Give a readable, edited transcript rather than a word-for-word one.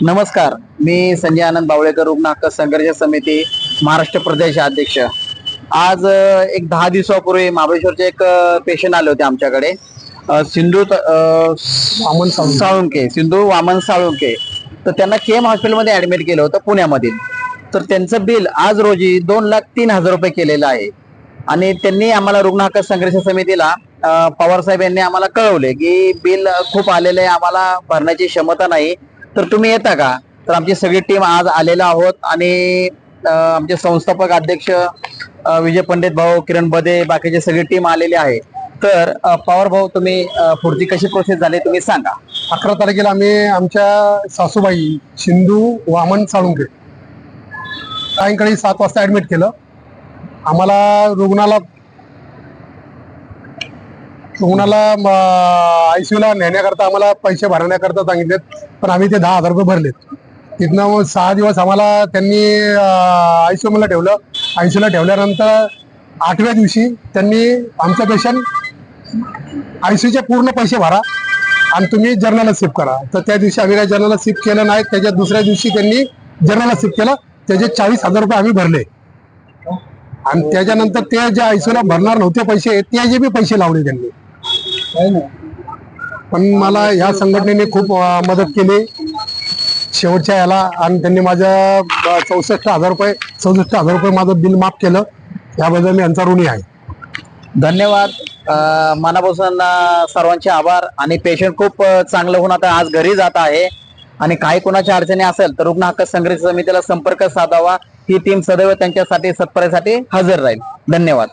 नमस्कार, मी संजय आनंद बावळेकर, रुग्ण हक्क संघर्ष समिती महाराष्ट्र प्रदेश अध्यक्ष। आज एक 10 दिवसापूर्वी महाबळेश्वरचे एक पेशंट आले होते आमच्याकडे, सिंधू वामन साळुंके, सिंधू वामन साळुंके। तर त्यांना केम हॉस्पिटलमध्ये ऍडमिट केलं होतं पुण्यामधील। तर त्यांचं बिल आज रोजी 2,03,000 रुपये केलेलं आहे। आणि त्यांनी आम्हाला रुग्ण हक्क संघर्ष समितीला पवार साहेब यांनी आम्हाला कळवले की बिल खूप आलेलं आहे, आम्हाला भरण्याची क्षमता नाही, तर तुम्ही येता का? तर आमची सगळी टीम आज आलेला आहोत आणि आमचे संस्थापक अध्यक्ष विजय पंडित भाऊ, किरण बदे, बाकीची सगळी टीम आलेली आहे। तर पवार भाऊ, तुम्ही पुढची कशी प्रोसेस झाली तुम्ही सांगा। 11 तारखेला आम्ही आमच्या सासूबाई सिंधू वामन साळुंके सायंकाळी 7 वाजता ऍडमिट केलं। आम्हाला रुग्णाला ICU ला नेण्याकरता आम्हाला पैसे भरण्याकरता सांगितलेत, पण आम्ही ते 10,000 रुपये भरलेत। तिथनं 6 दिवस आम्हाला त्यांनी ICU मध्ये ठेवलं। ICU ला ठेवल्यानंतर 8व्या दिवशी त्यांनी आमचा पेशंट ICU चे पूर्ण पैसे भरा आणि तुम्ही जर्नल शिफ्ट करा। तर त्या दिवशी आम्ही काही जर्नल शिफ्ट केलं नाही। त्याच्या दुसऱ्या दिवशी त्यांनी जर्नल शिफ्ट केलं, त्याचे 40,000 रुपये आम्ही भरले। आणि त्याच्यानंतर ते जे ICU ला भरणार नव्हते पैसे, त्याचे बी पैसे लावले त्यांनी। पण मला ह्या संघटनेने खूप मदत केली शेवटच्या याला, आणि त्यांनी माझ्या 64,000 रुपये माझं बिल माफ केलं। याबद्दल मी यांचा ऋणी आहे। धन्यवाद। मनापासून सर्वांचे आभार। आणि पेशंट खूप चांगलं होऊन आता आज घरी जात आहे। आणि काही कोणाच्या अडचणी असेल तर रुग्ण हक्क संघर्ष समितीला संपर्क साधावा। ही टीम सदैव त्यांच्यासाठी सत्परेसाठी हजर राहील। धन्यवाद।